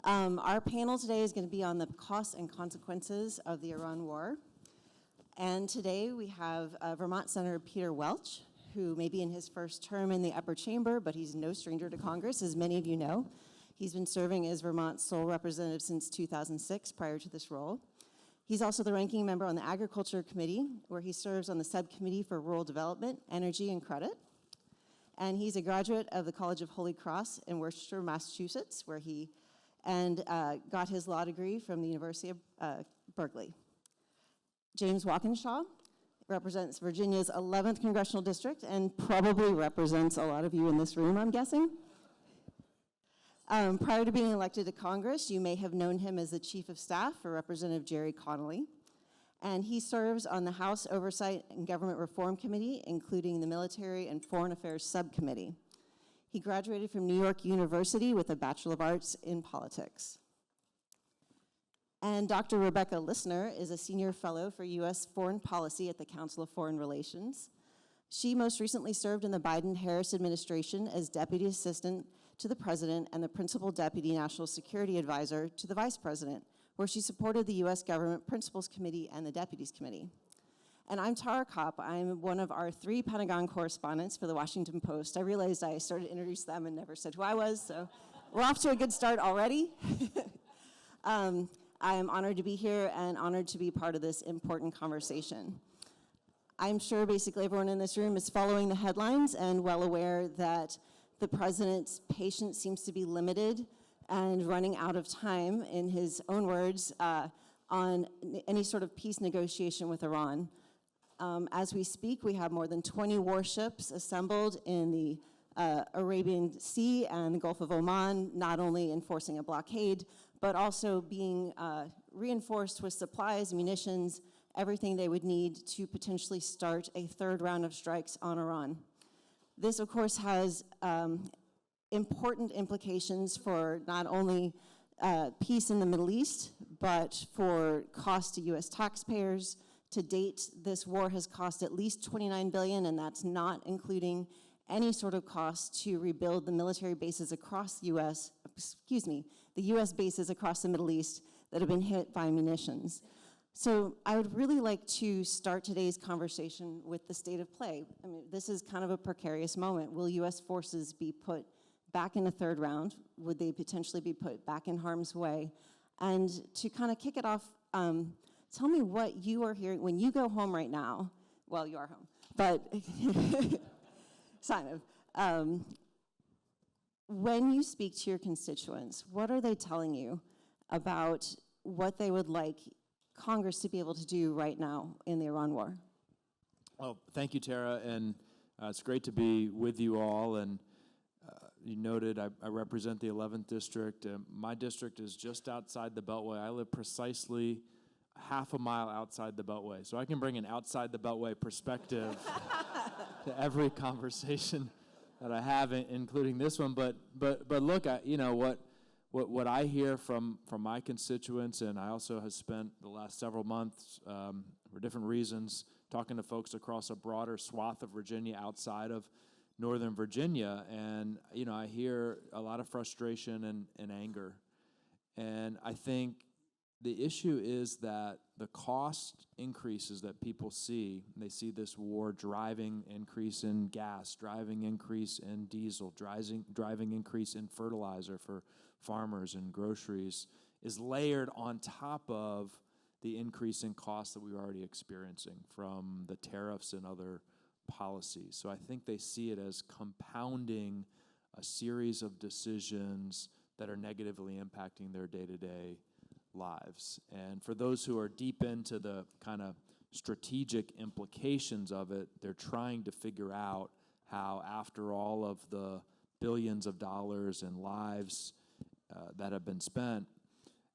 Our panel today is going to be on the costs and consequences of the Iran war. And today we have Vermont Senator Peter Welch, who may be in his first term in the upper chamber, but he's no stranger to Congress, as many of you know. He's been serving as Vermont's sole representative since 2006 prior to this role. He's also the ranking member on the Agriculture Committee, where he serves on the Subcommittee for Rural Development, Energy, and Credit. And he's a graduate of the College of Holy Cross in Worcester, Massachusetts, where he got his law degree from the University of Berkeley. James Walkinshaw represents Virginia's 11th Congressional District and probably represents a lot of you in this room, I'm guessing. Prior to being elected to Congress, you may have known him as the Chief of Staff for Representative Jerry Connolly. And he serves on the House Oversight and Government Reform Committee, including the Military and Foreign Affairs Subcommittee. He graduated from New York University with a Bachelor of Arts in Politics. And Dr. Rebecca Lissner is a senior fellow for U.S. Foreign Policy at the Council of Foreign Relations. She most recently served in the Biden-Harris administration as Deputy Assistant to the President and the Principal Deputy National Security Advisor to the Vice President, where she supported the U.S. Government Principals Committee and the Deputies Committee. And I'm Tara Copp. I'm one of our 3 Pentagon correspondents for the Washington Post. I realized I started to introduce them and never said who I was, so we're off to a good start already. I am honored to be here and honored to be part of this important conversation. I'm sure basically everyone in this room is following the headlines and well aware that the president's patience seems to be limited and running out of time, in his own words, on any sort of peace negotiation with Iran. As we speak, we have more than 20 warships assembled in the Arabian Sea and the Gulf of Oman, not only enforcing a blockade, but also being reinforced with supplies, munitions, everything they would need to potentially start a 3rd round of strikes on Iran. This, of course, has important implications for not only peace in the Middle East, but for cost to U.S. taxpayers. To date, this war has cost at least $29 billion, and that's not including any sort of cost to rebuild the military bases across the U.S., the U.S. bases across the Middle East that have been hit by munitions. So I would really like to start today's conversation with the state of play. I mean, this is kind of a precarious moment. Will U.S. forces be put back in a 3rd round? Would they potentially be put back in harm's way? And to kind of kick it off, tell me what you are hearing when you go home right now. Well, you are home, but kind of. When you speak to your constituents, what are they telling you about what they would like Congress to be able to do right now in the Iran war? Well, thank you, Tara, and it's great to be with you all. And you noted I represent the 11th District. My district is just outside the Beltway. I live precisely half a mile outside the Beltway, so I can bring an outside the Beltway perspective to every conversation that I have, including this one. But look, what I hear from my constituents, and I also have spent the last several months for different reasons talking to folks across a broader swath of Virginia outside of Northern Virginia, and I hear a lot of frustration and anger. And I think the issue is that the cost increases that people see, they see this war driving increase in gas, driving increase in diesel, driving increase in fertilizer for farmers and groceries, is layered on top of the increase in costs that we were already experiencing from the tariffs and other policies. So I think they see it as compounding a series of decisions that are negatively impacting their day-to-day lives. And for those who are deep into the kind of strategic implications of it, they're trying to figure out how, after all of the billions of dollars and lives that have been spent,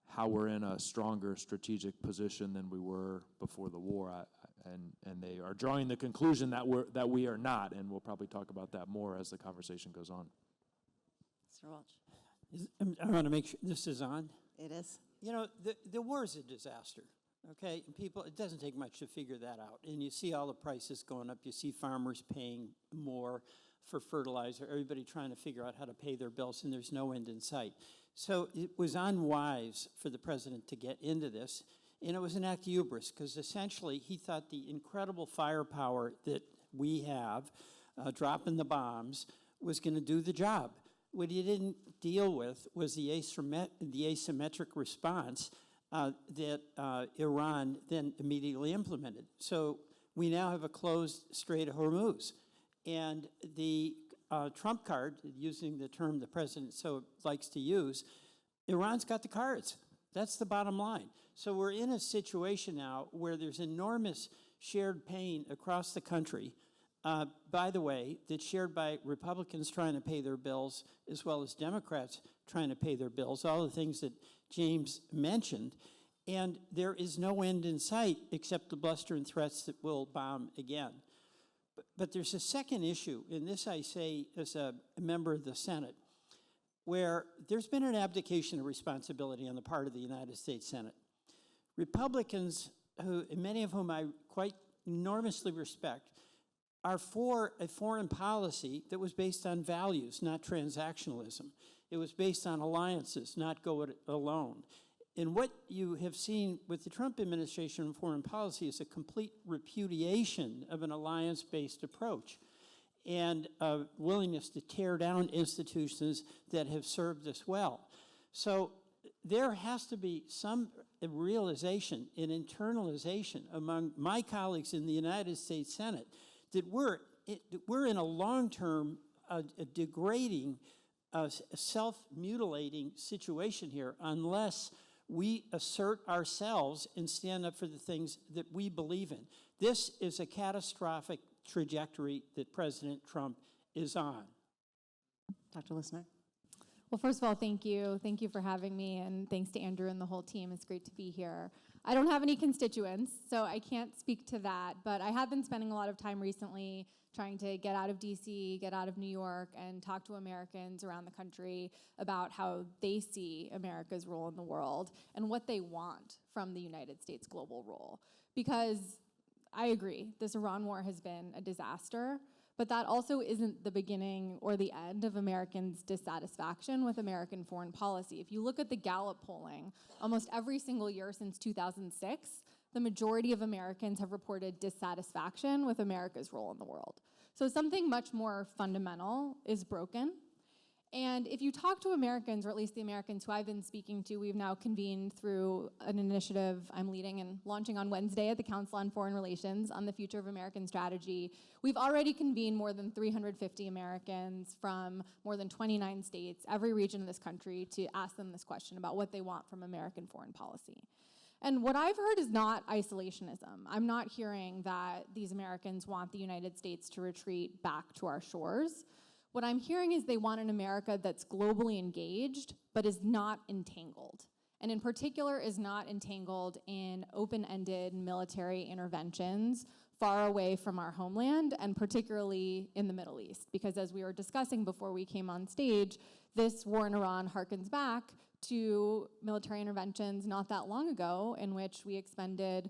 how we're in a stronger strategic position than we were before the war. And they are drawing the conclusion that we are not, and we'll probably talk about that more as the conversation goes on. Mr. Welch. I want to make sure this is on. It is. The war is a disaster, okay? And people, it doesn't take much to figure that out. And you see all the prices going up. You see farmers paying more. for fertilizer, everybody trying to figure out how to pay their bills, and there's no end in sight. So it was unwise for the president to get into this, and it was an act of hubris, because essentially he thought the incredible firepower that we have, dropping the bombs, was going to do the job. What he didn't deal with was the asymmetric response that Iran then immediately implemented. So we now have a closed Strait of Hormuz. And the trump card, using the term the president so likes to use, Iran's got the cards. That's the bottom line. So we're in a situation now where there's enormous shared pain across the country, by the way, that's shared by Republicans trying to pay their bills as well as Democrats trying to pay their bills, all the things that James mentioned. And there is no end in sight except the bluster and threats that will bomb again. But there's a second issue, and this I say as a member of the Senate, where there's been an abdication of responsibility on the part of the United States Senate. Republicans, many of whom I quite enormously respect, are for a foreign policy that was based on values, not transactionalism. It was based on alliances, not go it alone. And what you have seen with the Trump administration in foreign policy is a complete repudiation of an alliance-based approach and a willingness to tear down institutions that have served us well. So there has to be some realization and internalization among my colleagues in the United States Senate that we're in a long-term, degrading, self-mutilating situation here unless we assert ourselves and stand up for the things that we believe in. This is a catastrophic trajectory that President Trump is on. Dr. Lissner. Well, first of all, thank you. Thank you for having me, and thanks to Andrew and the whole team. It's great to be here. I don't have any constituents, so I can't speak to that, but I have been spending a lot of time recently trying to get out of DC, get out of New York, and talk to Americans around the country about how they see America's role in the world and what they want from the United States global role. Because I agree, this Iran war has been a disaster, but that also isn't the beginning or the end of Americans' dissatisfaction with American foreign policy. If you look at the Gallup polling, almost every single year since 2006, the majority of Americans have reported dissatisfaction with America's role in the world. So something much more fundamental is broken. And if you talk to Americans, or at least the Americans who I've been speaking to, we've now convened through an initiative I'm leading and launching on Wednesday at the Council on Foreign Relations on the future of American strategy. We've already convened more than 350 Americans from more than 29 states, every region of this country, to ask them this question about what they want from American foreign policy. And what I've heard is not isolationism. I'm not hearing that these Americans want the United States to retreat back to our shores. What I'm hearing is they want an America that's globally engaged, but is not entangled. And in particular, is not entangled in open-ended military interventions far away from our homeland, and particularly in the Middle East. Because as we were discussing before we came on stage, this war in Iran harkens back to military interventions not that long ago in which we expended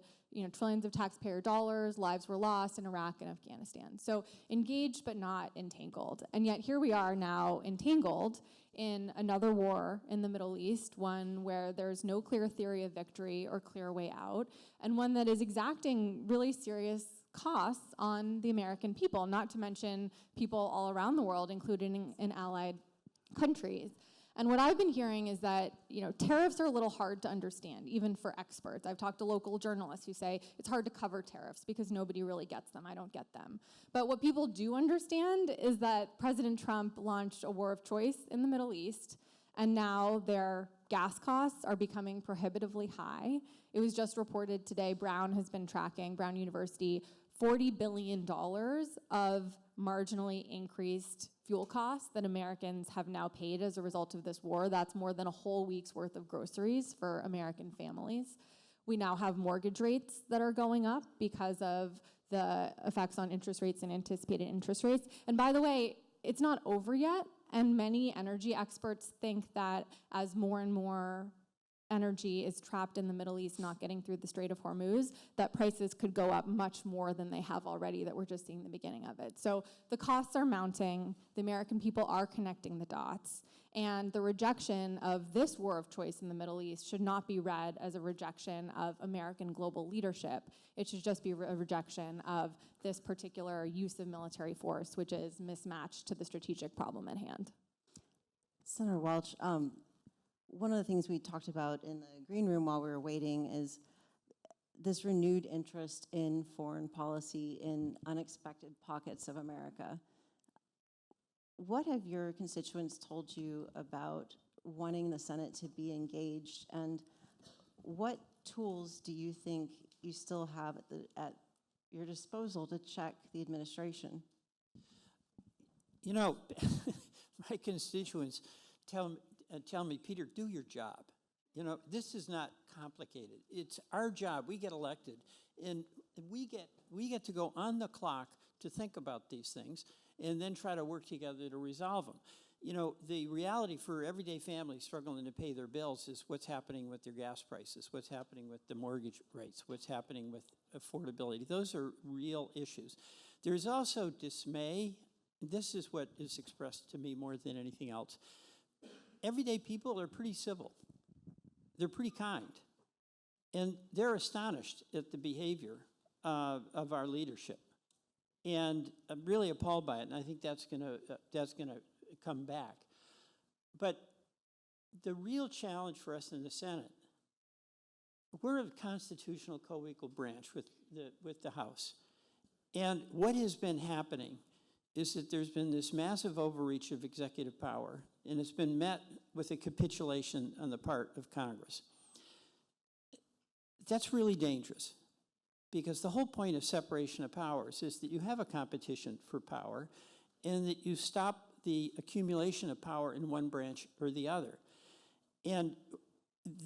trillions of taxpayer dollars, lives were lost in Iraq and Afghanistan. So engaged but not entangled. And yet here we are now entangled in another war in the Middle East, one where there's no clear theory of victory or clear way out, and one that is exacting really serious costs on the American people, not to mention people all around the world, including in allied countries. And what I've been hearing is that, tariffs are a little hard to understand, even for experts. I've talked to local journalists who say it's hard to cover tariffs because nobody really gets them. I don't get them. But what people do understand is that President Trump launched a war of choice in the Middle East, and now their gas costs are becoming prohibitively high. It was just reported today, Brown has been tracking, Brown University, $40 billion of marginally increased fuel costs that Americans have now paid as a result of this war. That's more than a whole week's worth of groceries for American families. We now have mortgage rates that are going up because of the effects on interest rates and anticipated interest rates. And by the way, it's not over yet, and many energy experts think that as more and more energy is trapped in the Middle East, not getting through the Strait of Hormuz, that prices could go up much more than they have already, that we're just seeing the beginning of it. So the costs are mounting, the American people are connecting the dots, and the rejection of this war of choice in the Middle East should not be read as a rejection of American global leadership. It should just be a rejection of this particular use of military force, which is mismatched to the strategic problem at hand. Senator Welch, one of the things we talked about in the green room while we were waiting is this renewed interest in foreign policy in unexpected pockets of America. What have your constituents told you about wanting the Senate to be engaged, and what tools do you think you still have at your disposal to check the administration? You know, my constituents tell me, Peter, do your job. You know, this is not complicated. It's our job. We get elected, and we get to go on the clock to think about these things and then try to work together to resolve them. You know, the reality for everyday families struggling to pay their bills is what's happening with their gas prices, what's happening with the mortgage rates, what's happening with affordability. Those are real issues. There's also dismay. This is what is expressed to me more than anything else. Everyday people are pretty civil. They're pretty kind. And they're astonished at the behavior of our leadership. And I'm really appalled by it, and I think that's gonna come back. But the real challenge for us in the Senate, we're a constitutional co-equal branch with the House. And what has been happening is that there's been this massive overreach of executive power, and it's been met with a capitulation on the part of Congress. That's really dangerous, because the whole point of separation of powers is that you have a competition for power and that you stop the accumulation of power in one branch or the other. And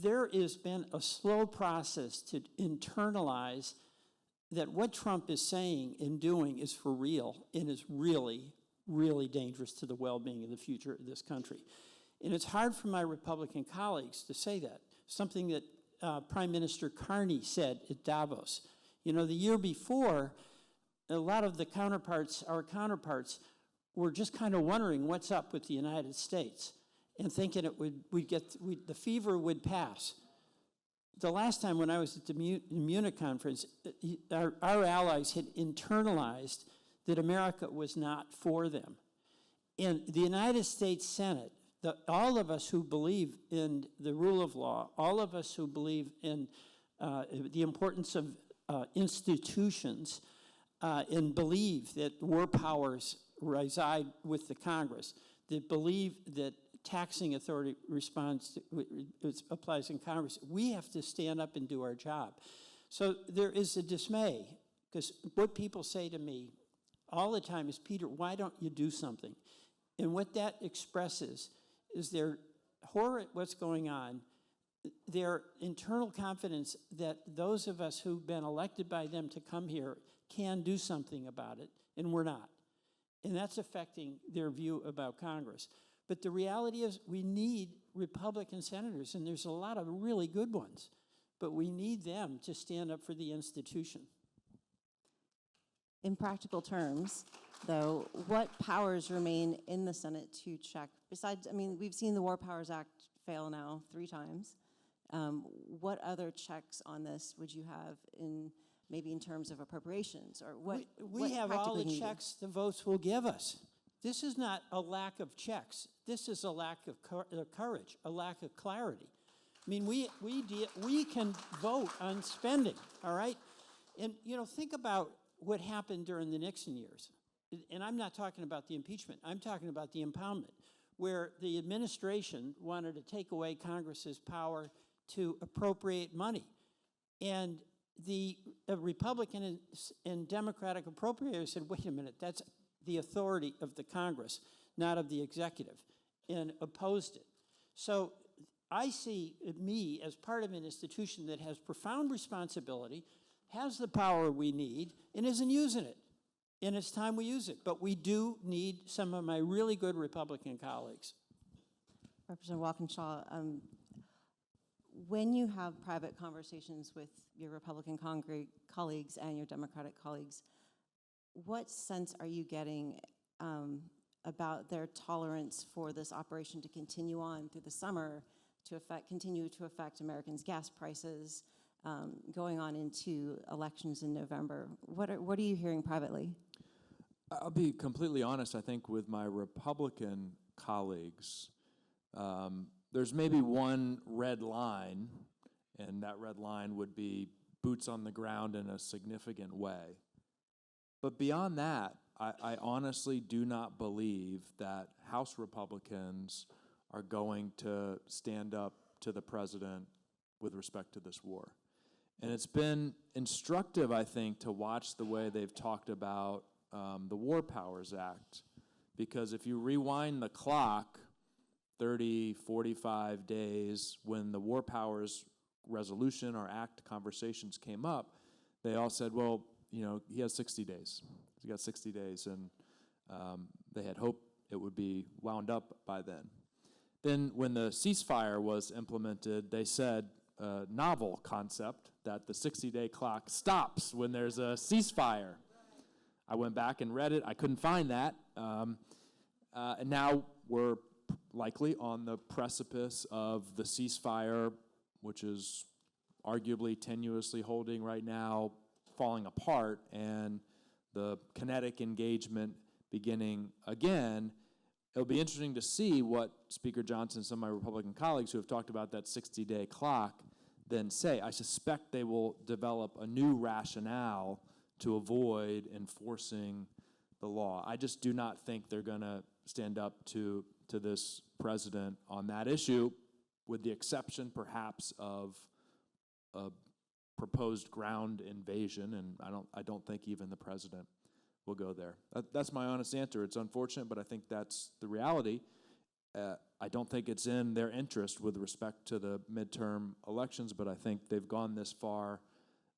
there has been a slow process to internalize that what Trump is saying and doing is for real and is really, really dangerous to the well-being of the future of this country. And it's hard for my Republican colleagues to say that, something that Prime Minister Carney said at Davos. You know, the year before, a lot of our counterparts, were just kind of wondering what's up with the United States and thinking the fever would pass. The last time when I was at the Munich conference, our allies had internalized that America was not for them. And the United States Senate, all of us who believe in the rule of law, all of us who believe in the importance of institutions and believe that war powers reside with the Congress, that believe that taxing authority applies in Congress, we have to stand up and do our job. So there is a dismay, because what people say to me all the time is, Peter, why don't you do something? And what that expresses is their horror at what's going on, their internal confidence that those of us who've been elected by them to come here can do something about it, and we're not. And that's affecting their view about Congress. But the reality is we need Republican senators, and there's a lot of really good ones, but we need them to stand up for the institution. In practical terms, though, what powers remain in the Senate to check? Besides, I mean, we've seen the War Powers Act fail now 3 times. What other checks on this would you have maybe in terms of appropriations, or what? We have all the checks the votes will give us. This is not a lack of checks. This is a lack of courage, a lack of clarity. I mean, we can vote on spending, all right? And, you know, think about what happened during the Nixon years. And I'm not talking about the impeachment. I'm talking about the impoundment, where the administration wanted to take away Congress's power to appropriate money. And the Republican and Democratic appropriators said, wait a minute, that's the authority of the Congress, not of the executive, and opposed it. So I see me as part of an institution that has profound responsibility, has the power we need, and isn't using it. And it's time we use it. But we do need some of my really good Republican colleagues. Representative Walkinshaw, when you have private conversations with your Republican colleagues and your Democratic colleagues, what sense are you getting about their tolerance for this operation to continue on through the summer, to continue to affect Americans' gas prices, going on into elections in November? What are you hearing privately? I'll be completely honest. I think with my Republican colleagues, there's maybe one red line, and that red line would be boots on the ground in a significant way. But beyond that, I honestly do not believe that House Republicans are going to stand up to the president with respect to this war. And it's been instructive, I think, to watch the way they've talked about the War Powers Act, because if you rewind the clock 30, 45 days when the War Powers resolution or act conversations came up, they all said, well, he has 60 days. He's got 60 days, and they had hoped it would be wound up by then. Then when the ceasefire was implemented, they said a novel concept that the 60-day clock stops when there's a ceasefire. I went back and read it. I couldn't find that. And now we're likely on the precipice of the ceasefire, which is arguably tenuously holding right now, falling apart, and the kinetic engagement beginning again. It'll be interesting to see what Speaker Johnson and some of my Republican colleagues who have talked about that 60-day clock then say. I suspect they will develop a new rationale to avoid enforcing the law. I just do not think they're going to stand up to this president on that issue, with the exception perhaps of a proposed ground invasion, and I don't think even the president will go there. That's my honest answer. It's unfortunate, but I think that's the reality. I don't think it's in their interest with respect to the midterm elections, but I think they've gone this far.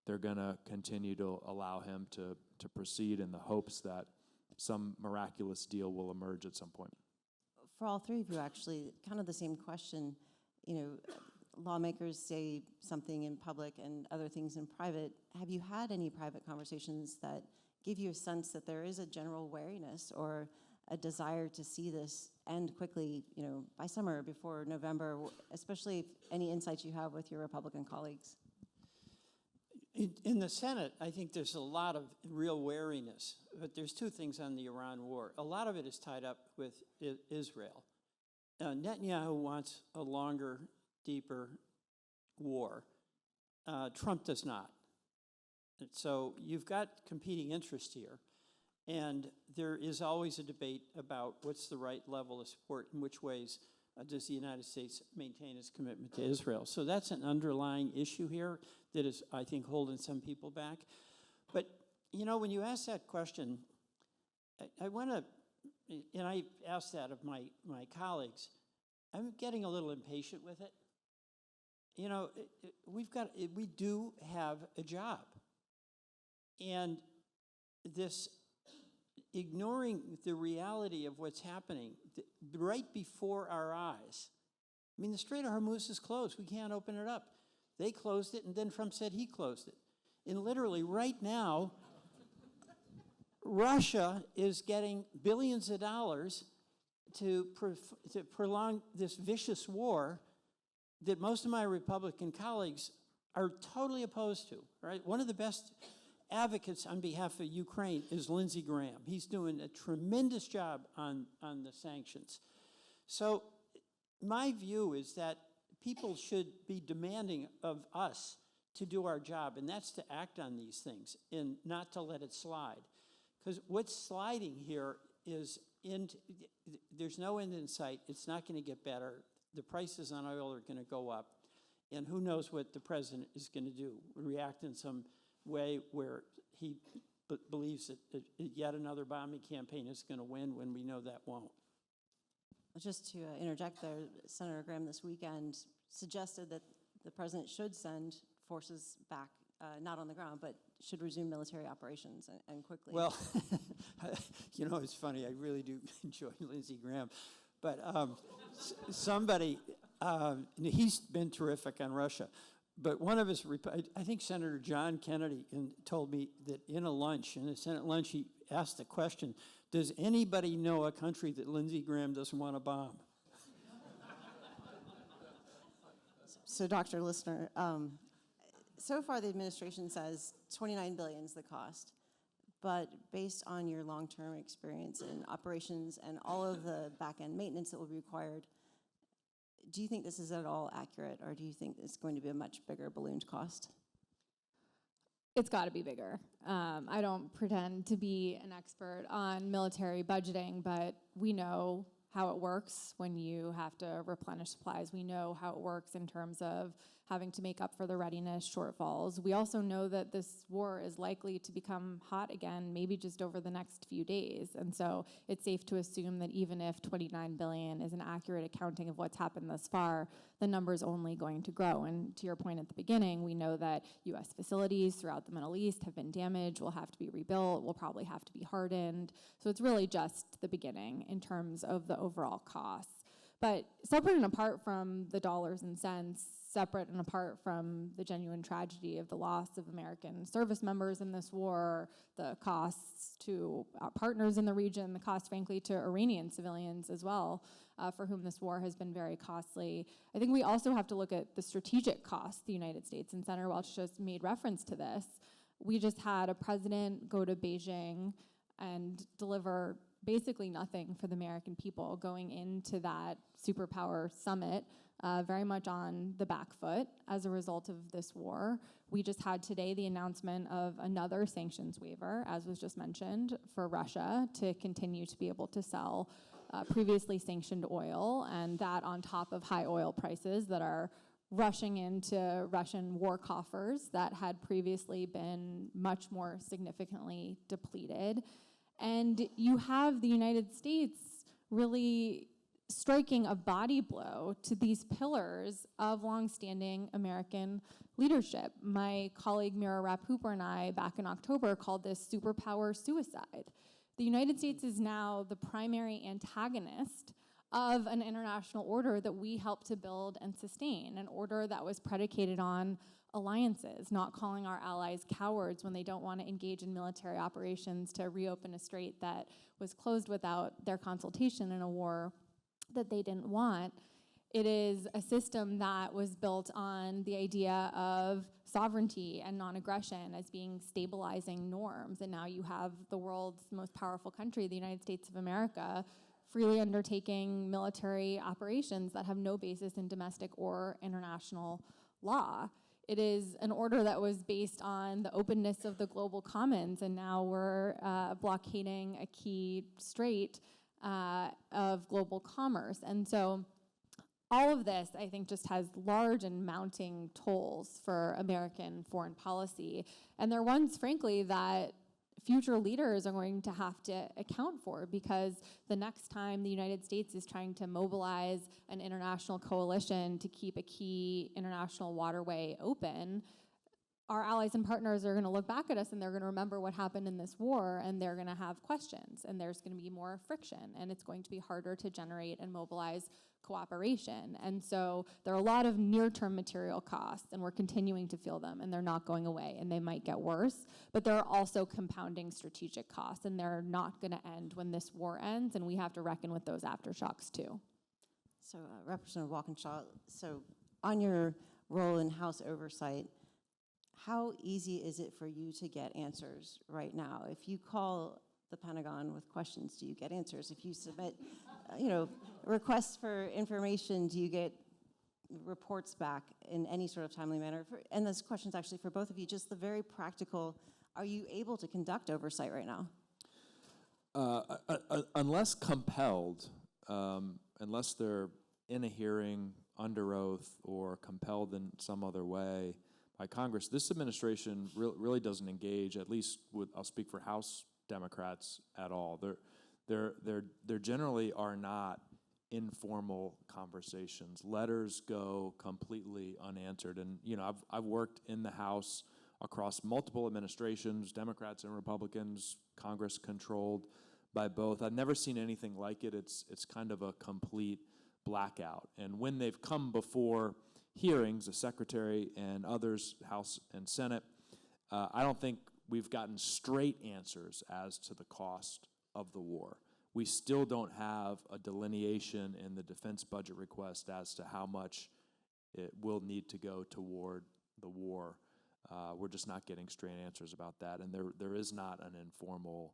They're going to continue to allow him to proceed in the hopes that some miraculous deal will emerge at some point. For all three of you, actually, kind of the same question. Lawmakers say something in public and other things in private. Have you had any private conversations that give you a sense that there is a general wariness or a desire to see this end quickly, by summer, before November, especially if any insights you have with your Republican colleagues? In the Senate, I think there's a lot of real wariness, but there's two things on the Iran war. A lot of it is tied up with Israel. Netanyahu wants a longer, deeper war. Trump does not. And so you've got competing interests here, and there is always a debate about what's the right level of support, in which ways does the United States maintain its commitment to Israel. So that's an underlying issue here that is, I think, holding some people back. But, when you ask that question, I want to, and I asked that of my colleagues, I'm getting a little impatient with it. We do have a job. And this ignoring the reality of what's happening right before our eyes. I mean, the Strait of Hormuz is closed. We can't open it up. They closed it, and then Trump said he closed it. And literally right now, Russia is getting billions of dollars to prolong this vicious war that most of my Republican colleagues are totally opposed to. Right? One of the best advocates on behalf of Ukraine is Lindsey Graham. He's doing a tremendous job on the sanctions. So my view is that people should be demanding of us to do our job, and that's to act on these things and not to let it slide. Because what's sliding here is there's no end in sight. It's not going to get better. The prices on oil are going to go up, and who knows what the president is going to do, react in some way where he believes that yet another bombing campaign is going to win when we know that won't. Just to interject there, Senator Graham this weekend suggested that the president should send forces back, not on the ground, but should resume military operations and quickly. Well, it's funny. I really do enjoy Lindsey Graham. But somebody He's been terrific on Russia. But one of his, I think Senator John Kennedy told me that in a Senate lunch, he asked the question, does anybody know a country that Lindsey Graham doesn't want to bomb? So Dr. Lissner, so far the administration says $29 billion is the cost. But based on your long-term experience in operations and all of the back-end maintenance that will be required, do you think this is at all accurate, or do you think it's going to be a much bigger ballooned cost? It's got to be bigger. I don't pretend to be an expert on military budgeting, but we know how it works when you have to replenish supplies. We know how it works in terms of having to make up for the readiness shortfalls. We also know that this war is likely to become hot again, maybe just over the next few days. And so it's safe to assume that even if $29 billion is an accurate accounting of what's happened thus far, the number is only going to grow. And to your point at the beginning, we know that U.S. facilities throughout the Middle East have been damaged, will have to be rebuilt, will probably have to be hardened. So it's really just the beginning in terms of the overall costs. But separate and apart from the dollars and cents, separate and apart from the genuine tragedy of the loss of American service members in this war, the costs to our partners in the region, the cost, frankly, to Iranian civilians as well, for whom this war has been very costly. I think we also have to look at the strategic costs the United States, and Senator Welch just made reference to this. We just had a president go to Beijing and deliver basically nothing for the American people going into that superpower summit, very much on the back foot as a result of this war. We just had today the announcement of another sanctions waiver, as was just mentioned, for Russia to continue to be able to sell previously sanctioned oil, and that on top of high oil prices that are rushing into Russian war coffers that had previously been much more significantly depleted. And you have the United States really striking a body blow to these pillars of longstanding American leadership. My colleague Mira Rapp-Hooper and I, back in October, called this superpower suicide. The United States is now the primary antagonist of an international order that we helped to build and sustain, an order that was predicated on alliances, not calling our allies cowards when they don't want to engage in military operations to reopen a strait that was closed without their consultation in a war that they didn't want. It is a system that was built on the idea of sovereignty and non-aggression as being stabilizing norms. And now you have the world's most powerful country, the United States of America, freely undertaking military operations that have no basis in domestic or international law. It is an order that was based on the openness of the global commons, and now we're blockading a key strait of global commerce. And so all of this, I think, just has large and mounting tolls for American foreign policy. And they're ones, frankly, that future leaders are going to have to account for, because the next time the United States is trying to mobilize an international coalition to keep a key international waterway open, our allies and partners are going to look back at us and they're going to remember what happened in this war, and they're going to have questions, and there's going to be more friction, and it's going to be harder to generate and mobilize cooperation. And so there are a lot of near-term material costs, and we're continuing to feel them, and they're not going away, and they might get worse, but there are also compounding strategic costs, and they're not going to end when this war ends, and we have to reckon with those aftershocks too. So Representative Walkinshaw, so on your role in House oversight, how easy is it for you to get answers right now? If you call the Pentagon with questions, do you get answers? If you submit, requests for information, do you get reports back in any sort of timely manner? And this question's actually for both of you, just the very practical, are you able to conduct oversight right now? Unless compelled, unless they're in a hearing, under oath, or compelled in some other way by Congress, this administration really doesn't engage, at least with, I'll speak for House Democrats, at all. There generally are not informal conversations. Letters go completely unanswered. And I've worked in the House across multiple administrations, Democrats and Republicans, Congress controlled by both. I've never seen anything like it. It's kind of a complete blackout. And when they've come before hearings, the Secretary and others, House and Senate, I don't think we've gotten straight answers as to the cost of the war. We still don't have a delineation in the defense budget request as to how much it will need to go toward the war. We're just not getting straight answers about that, and there is not an informal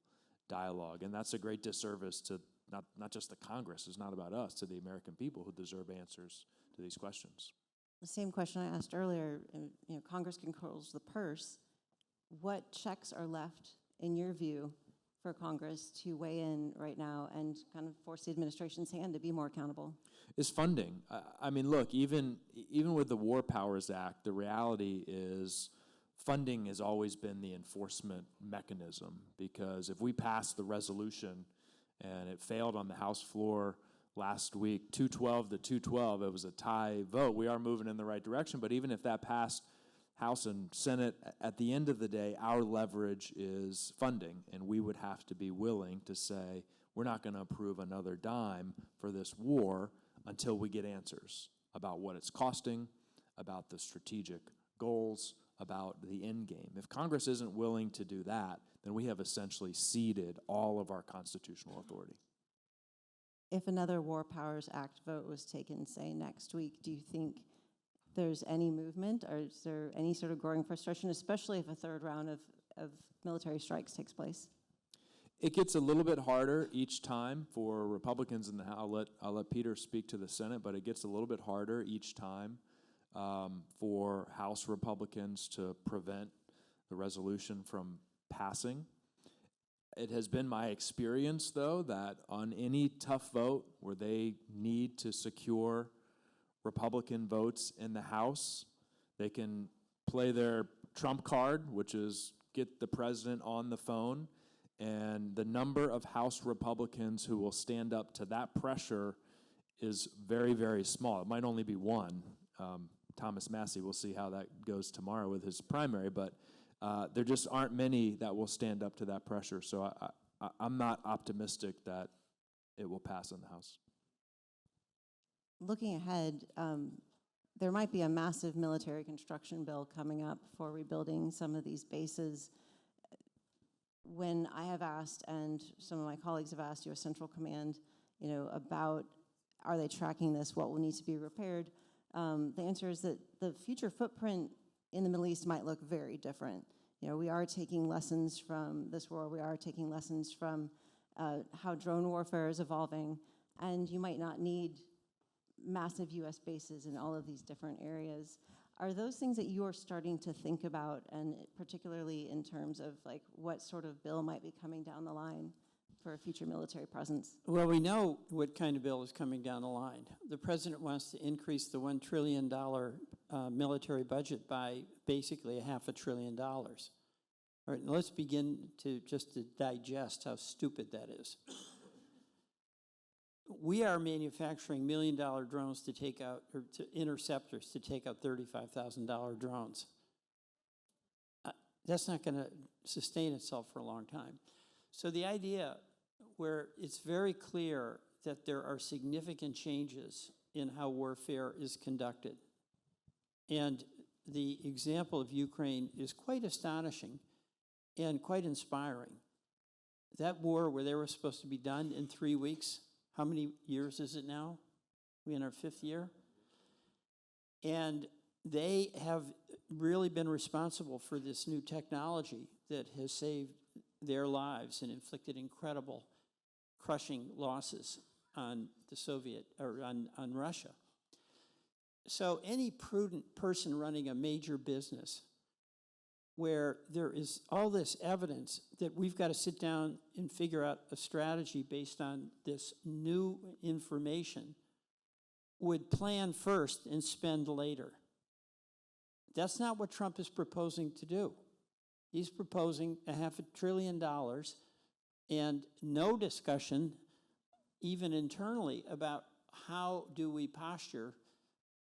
dialogue, and that's a great disservice to not just the Congress. It's not about us, to the American people who deserve answers to these questions. The same question I asked earlier, Congress controls the purse. What checks are left, in your view, for Congress to weigh in right now and kind of force the administration's hand to be more accountable? Is funding. I mean, look, even with the War Powers Act, the reality is funding has always been the enforcement mechanism, because if we pass the resolution and it failed on the House floor last week, 212 to 212, it was a tie vote. We are moving in the right direction, but even if that passed House and Senate, at the end of the day, our leverage is funding, and we would have to be willing to say, we're not going to approve another dime for this war until we get answers about what it's costing, about the strategic goals, about the end game. If Congress isn't willing to do that, then we have essentially ceded all of our constitutional authority. If another War Powers Act vote was taken, say, next week, do you think there's any movement, or is there any sort of growing frustration, especially if a third round of military strikes takes place? It gets a little bit harder each time for Republicans in the House. I'll let Peter speak to the Senate, but it gets a little bit harder each time for House Republicans to prevent the resolution from passing. It has been my experience, though, that on any tough vote where they need to secure Republican votes in the House, they can play their trump card, which is get the president on the phone, and the number of House Republicans who will stand up to that pressure is very, very small. It might only be one. Thomas Massey, we'll see how that goes tomorrow with his primary, but there just aren't many that will stand up to that pressure. So I'm not optimistic that it will pass in the House. Looking ahead, there might be a massive military construction bill coming up for rebuilding some of these bases. When I have asked, and some of my colleagues have asked U.S. Central Command, about are they tracking this, what will need to be repaired, the answer is that the future footprint in the Middle East might look very different. We are taking lessons from this war. We are taking lessons from how drone warfare is evolving, and you might not need massive U.S. bases in all of these different areas. Are those things that you are starting to think about, and particularly in terms of what sort of bill might be coming down the line for a future military presence? Well, we know what kind of bill is coming down the line. The president wants to increase the $1 trillion military budget by basically $500 billion. All right, now let's begin to digest how stupid that is. We are manufacturing $1 million drones to take out, or to interceptors to take out $35,000 drones. That's not going to sustain itself for a long time. So the idea where it's very clear that there are significant changes in how warfare is conducted, and the example of Ukraine is quite astonishing and quite inspiring. That war where they were supposed to be done in 3 weeks, how many years is it now? We in our 5th year? And they have really been responsible for this new technology that has saved their lives and inflicted incredible crushing losses on the Soviet, or on Russia. So any prudent person running a major business where there is all this evidence that we've got to sit down and figure out a strategy based on this new information would plan first and spend later. That's not what Trump is proposing to do. He's proposing $500 billion and no discussion, even internally, about how do we posture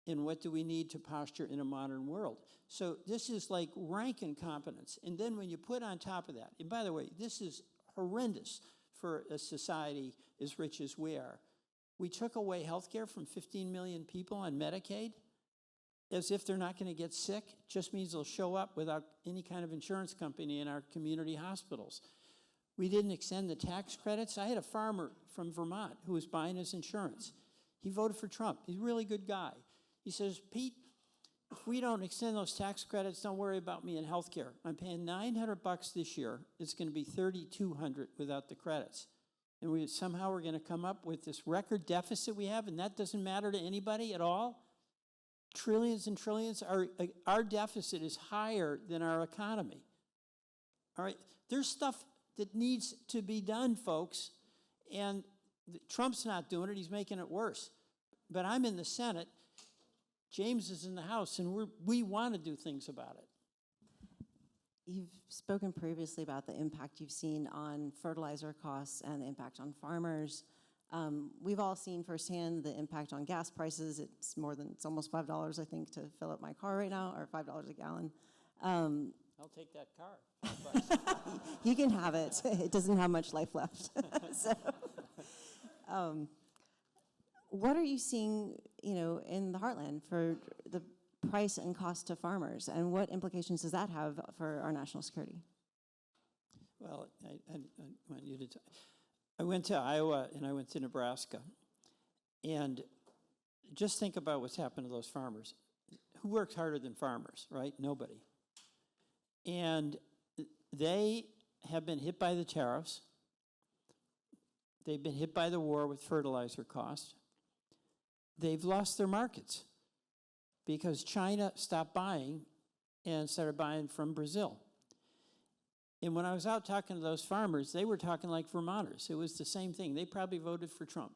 and what do we need to posture in a modern world. So this is like rank incompetence. And then when you put on top of that, and by the way, this is horrendous for a society as rich as we are. We took away health care from 15 million people on Medicaid as if they're not going to get sick. Just means they'll show up without any kind of insurance company in our community hospitals. We didn't extend the tax credits. I had a farmer from Vermont who was buying his insurance. He voted for Trump. He's a really good guy. He says, Pete, if we don't extend those tax credits, don't worry about me in health care. I'm paying $900 this year. It's going to be $3,200 without the credits. And somehow we're going to come up with this record deficit we have, and that doesn't matter to anybody at all. Trillions and trillions. Our deficit is higher than our economy. All right, there's stuff that needs to be done, folks, and Trump's not doing it. He's making it worse. But I'm in the Senate. James is in the House, and we want to do things about it. You've spoken previously about the impact you've seen on fertilizer costs and the impact on farmers. We've all seen firsthand the impact on gas prices. It's almost $5, I think, to fill up my car right now, or $5 a gallon. I'll take that car. You can have it. It doesn't have much life left. So, what are you seeing, in the heartland for the price and cost to farmers, and what implications does that have for our national security? Well, I want you to. I went to Iowa and I went to Nebraska, and just think about what's happened to those farmers. Who works harder than farmers, right? Nobody. And they have been hit by the tariffs. They've been hit by the war with fertilizer costs. They've lost their markets because China stopped buying and started buying from Brazil. And when I was out talking to those farmers, they were talking like Vermonters. It was the same thing. They probably voted for Trump.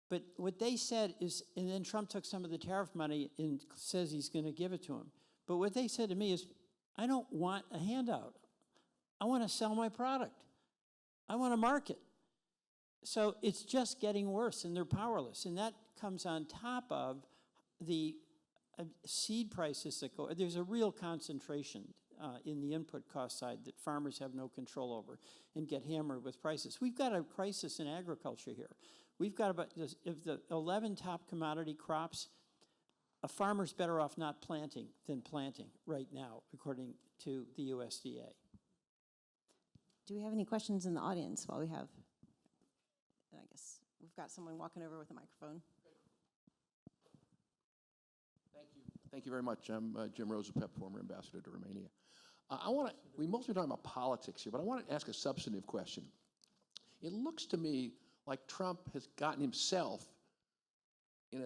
But what they said is, and then Trump took some of the tariff money and says he's going to give it to him. But what they said to me is, I don't want a handout. I want to sell my product. I want to market. So it's just getting worse, and they're powerless. And that comes on top of the seed prices that go. There's a real concentration in the input cost side that farmers have no control over and get hammered with prices. We've got a crisis in agriculture here. We've got about, of the 11 top commodity crops, a farmer's better off not planting than planting right now, according to the USDA. Do we have any questions in the audience while we have, I guess we've got someone walking over with a microphone. Thank you. Thank you very much. I'm Jim Rosapep, former ambassador to Romania. We mostly talking about politics here, but I want to ask a substantive question. It looks to me like Trump has gotten himself in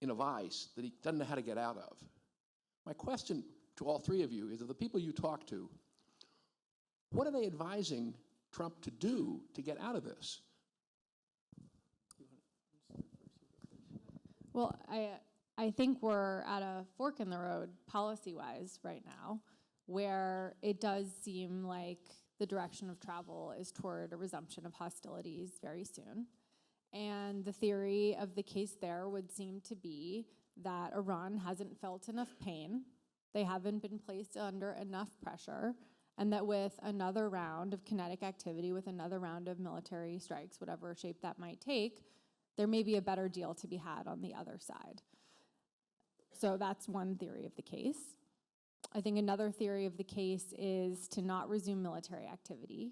a vice that he doesn't know how to get out of. My question to all three of you is, of the people you talk to, what are they advising Trump to do to get out of this? Well, I think we're at a fork in the road policy-wise right now, where it does seem like the direction of travel is toward a resumption of hostilities very soon. And the theory of the case there would seem to be that Iran hasn't felt enough pain, they haven't been placed under enough pressure, and that with another round of kinetic activity, with another round of military strikes, whatever shape that might take, there may be a better deal to be had on the other side. So that's one theory of the case. I think another theory of the case is to not resume military activity,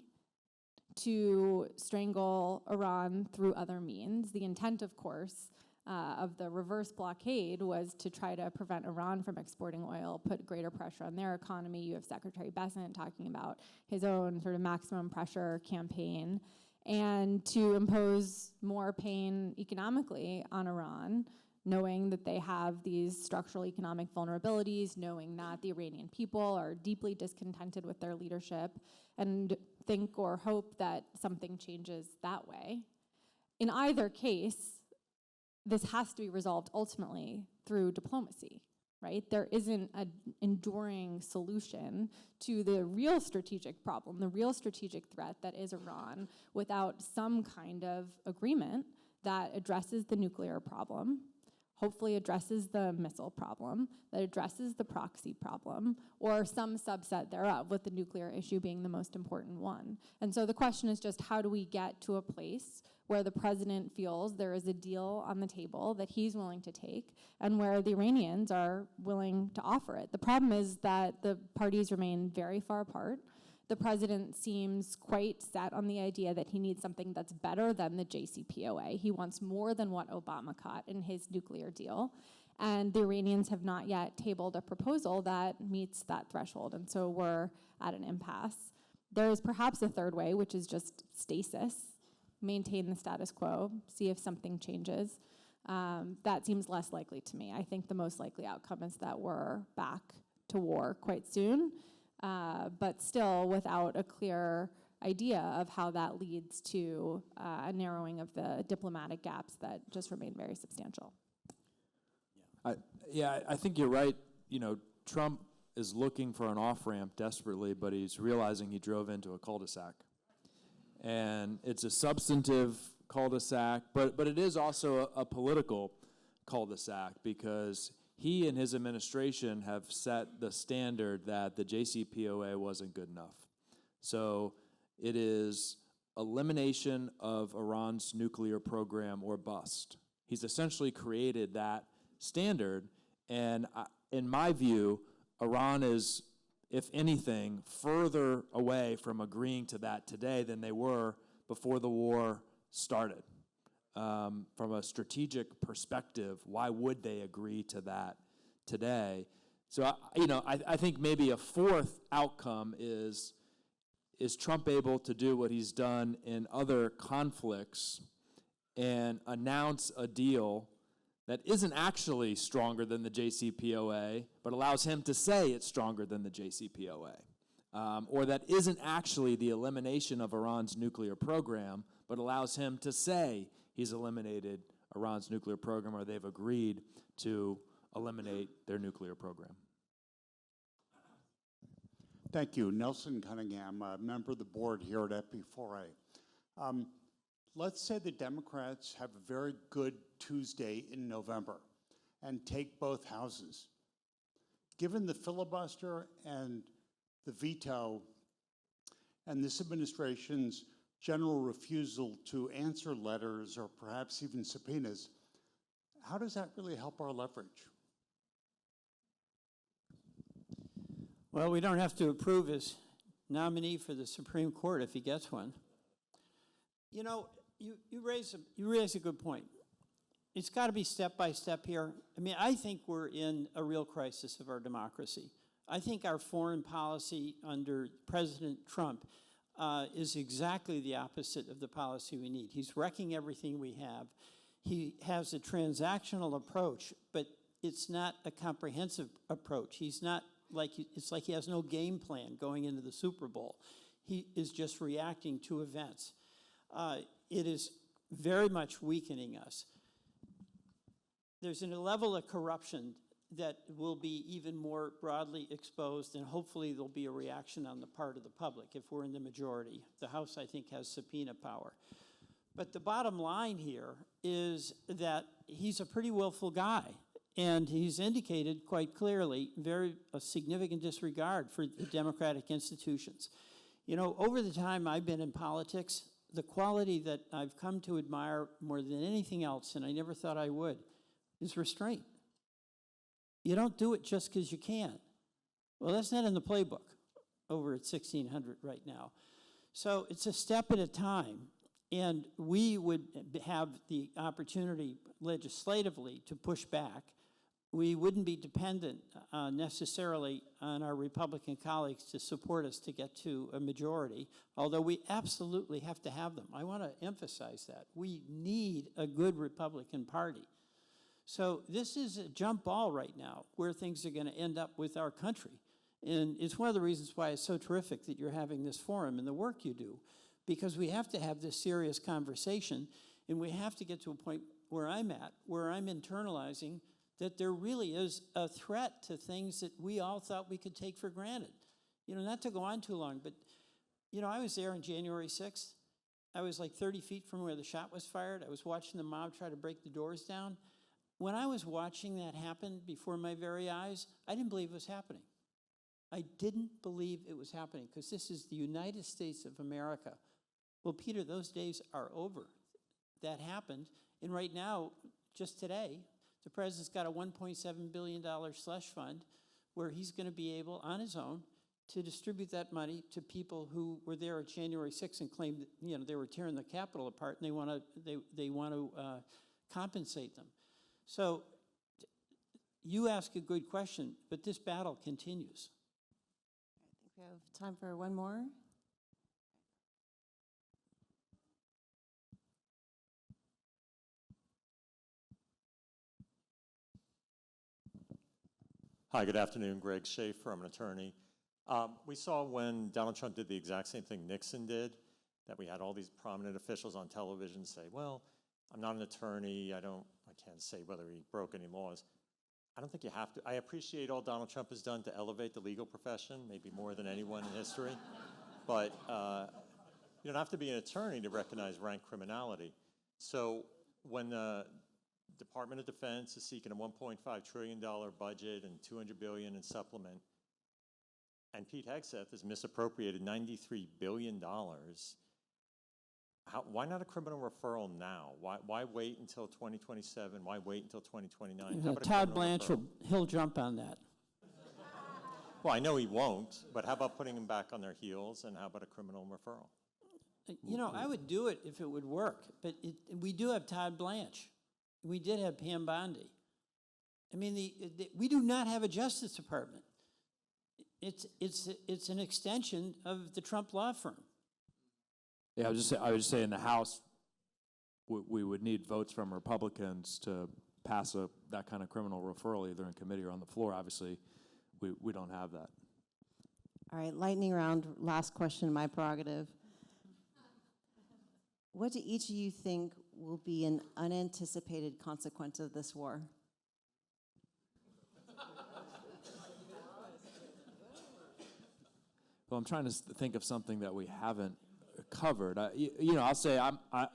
to strangle Iran through other means. The intent, of course, of the reverse blockade was to try to prevent Iran from exporting oil, put greater pressure on their economy. You have Secretary Bessent talking about his own sort of maximum pressure campaign, and to impose more pain economically on Iran, knowing that they have these structural economic vulnerabilities, knowing that the Iranian people are deeply discontented with their leadership, and think or hope that something changes that way. In either case, this has to be resolved ultimately through diplomacy, right? There isn't an enduring solution to the real strategic problem, the real strategic threat that is Iran, without some kind of agreement that addresses the nuclear problem, hopefully addresses the missile problem, that addresses the proxy problem, or some subset thereof, with the nuclear issue being the most important one. And so the question is just, how do we get to a place where the president feels there is a deal on the table that he's willing to take and where the Iranians are willing to offer it. The problem is that the parties remain very far apart. The president seems quite set on the idea that he needs something that's better than the JCPOA. He wants more than what Obama got in his nuclear deal. And the Iranians have not yet tabled a proposal that meets that threshold. And so we're at an impasse. There is perhaps a third way, which is just stasis, maintain the status quo, see if something changes. That seems less likely to me. I think the most likely outcome is that we're back to war quite soon, but still without a clear idea of how that leads to a narrowing of the diplomatic gaps that just remain very substantial. I think you're right. Trump is looking for an off-ramp desperately, but he's realizing he drove into a cul-de-sac. And it's a substantive cul-de-sac, but it is also a political cul-de-sac because he and his administration have set the standard that the JCPOA wasn't good enough. So it is elimination of Iran's nuclear program or bust. He's essentially created that standard, and in my view, Iran is, if anything, further away from agreeing to that today than they were before the war started. From a strategic perspective, why would they agree to that today? So, I think maybe a fourth outcome is Trump able to do what he's done in other conflicts and announce a deal that isn't actually stronger than the JCPOA, but allows him to say it's stronger than the JCPOA, or that isn't actually the elimination of Iran's nuclear program, but allows him to say he's eliminated Iran's nuclear program, or they've agreed to eliminate their nuclear program. Thank you. Nelson Cunningham, a member of the board here at FP4A. Let's say the Democrats have a very good Tuesday in November and take both houses. Given the filibuster and the veto and this administration's general refusal to answer letters or perhaps even subpoenas, how does that really help our leverage? Well, we don't have to approve his nominee for the Supreme Court if he gets one. You raise a good point. It's got to be step by step here. I mean, I think we're in a real crisis of our democracy. I think our foreign policy under President Trump is exactly the opposite of the policy we need. He's wrecking everything we have. He has a transactional approach, but it's not a comprehensive approach. He's not like, it's like he has no game plan going into the Super Bowl. He is just reacting to events. It is very much weakening us. There's a level of corruption that will be even more broadly exposed, and hopefully there'll be a reaction on the part of the public if we're in the majority. The House, I think, has subpoena power. But the bottom line here is that he's a pretty willful guy, and he's indicated quite clearly a significant disregard for the democratic institutions. Over the time I've been in politics, the quality that I've come to admire more than anything else, and I never thought I would, is restraint. You don't do it just because you can. Well, that's not in the playbook over at 1600 right now. So it's a step at a time, and we would have the opportunity legislatively to push back. We wouldn't be dependent necessarily on our Republican colleagues to support us to get to a majority, although we absolutely have to have them. I want to emphasize that. We need a good Republican Party. So this is a jump ball right now where things are going to end up with our country. And it's one of the reasons why it's so terrific that you're having this forum and the work you do, because we have to have this serious conversation, and we have to get to a point where I'm at, where I'm internalizing that there really is a threat to things that we all thought we could take for granted. Not to go on too long, but, I was there on January 6th. I was like 30 feet from where the shot was fired. I was watching the mob try to break the doors down. When I was watching that happen before my very eyes, I didn't believe it was happening. I didn't believe it was happening because this is the United States of America. Well, Peter, those days are over. that happened. And right now, just today, the president's got a $1.7 billion slush fund where he's going to be able, on his own, to distribute that money to people who were there at January 6th and claimed that, they were tearing the Capitol apart, and they want to compensate them. So you ask a good question, but this battle continues. I think we have time for one more. Hi, good afternoon. Greg Schaefer, I'm an attorney. We saw when Donald Trump did the exact same thing Nixon did, that we had all these prominent officials on television say, well, I'm not an attorney, I can't say whether he broke any laws. I don't think you have to. I appreciate all Donald Trump has done to elevate the legal profession, maybe more than anyone in history, but you don't have to be an attorney to recognize rank criminality. So when the Department of Defense is seeking a $1.5 trillion budget and $200 billion in supplement, and Pete Hegseth has misappropriated $93 billion, why not a criminal referral now? Why wait until 2027? Why wait until 2029? How about a Todd criminal Blanche, referral? he'll jump on that. Well, I know he won't, but how about putting them back on their heels, and how about a criminal referral? I would do it if it would work, but we do have Todd Blanche. We did have Pam Bondi. I mean, we do not have a Justice Department. It's an extension of the Trump law firm. Yeah, I would just say in the House, we would need votes from Republicans to pass that kind of criminal referral, either in committee or on the floor. Obviously, we don't have that. All right, lightning round, last question, my prerogative. What do each of you think will be an unanticipated consequence of this war? Well, I'm trying to think of something that we haven't covered. I'll say I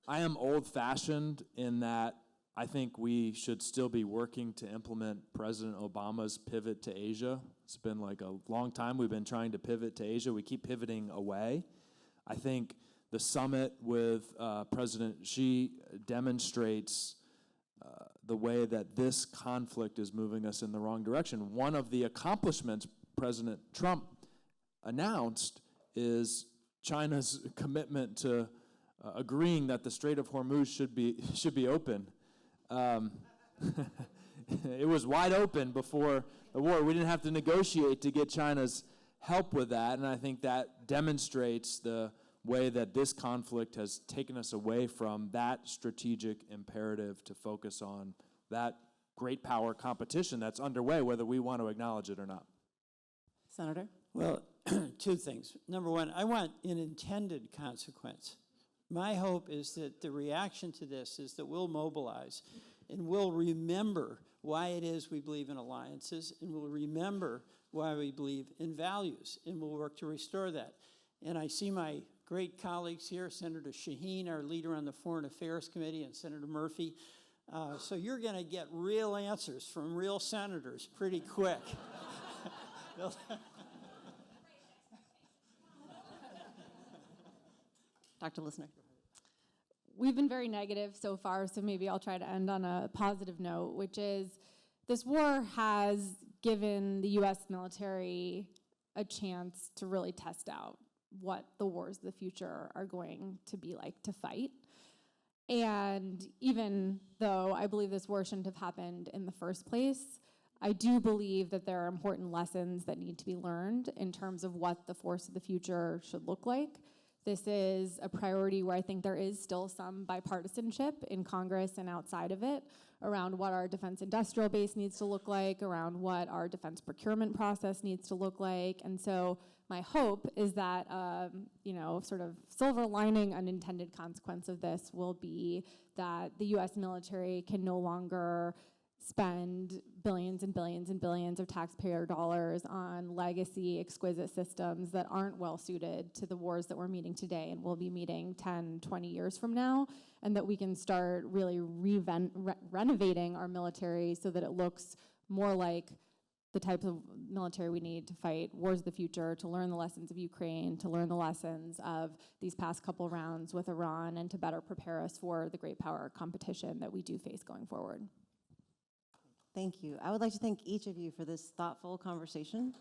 am old-fashioned in that I think we should still be working to implement President Obama's pivot to Asia. It's been like a long time we've been trying to pivot to Asia. We keep pivoting away. I think the summit with President Xi demonstrates the way that this conflict is moving us in the wrong direction. One of the accomplishments President Trump announced is China's commitment to agreeing that the Strait of Hormuz should be open. It was wide open before the war. We didn't have to negotiate to get China's help with that, and I think that demonstrates the way that this conflict has taken us away from that strategic imperative to focus on that great power competition that's underway, whether we want to acknowledge it or not. Senator? Well, two things. Number one, I want an intended consequence. My hope is that the reaction to this is that we'll mobilize and we'll remember why it is we believe in alliances, and we'll remember why we believe in values, and we'll work to restore that. And I see my great colleagues here, Senator Shaheen, our leader on the Foreign Affairs Committee, and Senator Murphy. So you're going to get real answers from real senators pretty quick. Dr. Lissner. We've been very negative so far, so maybe I'll try to end on a positive note, which is this war has given the U.S. military a chance to really test out what the wars of the future are going to be like to fight. And even though I believe this war shouldn't have happened in the first place, I do believe that there are important lessons that need to be learned in terms of what the force of the future should look like. This is a priority where I think there is still some bipartisanship in Congress and outside of it around what our defense industrial base needs to look like, around what our defense procurement process needs to look like. And so my hope is that, sort of silver lining unintended consequence of this will be that the U.S. military can no longer spend billions and billions and billions of taxpayer dollars on legacy exquisite systems that aren't well suited to the wars that we're meeting today and we'll be meeting 10, 20 years from now, and that we can start really renovating our military so that it looks more like the types of military we need to fight wars of the future, to learn the lessons of Ukraine, to learn the lessons of these past couple rounds with Iran, and to better prepare us for the great power competition that we do face going forward. Thank you. I would like to thank each of you for this thoughtful conversation.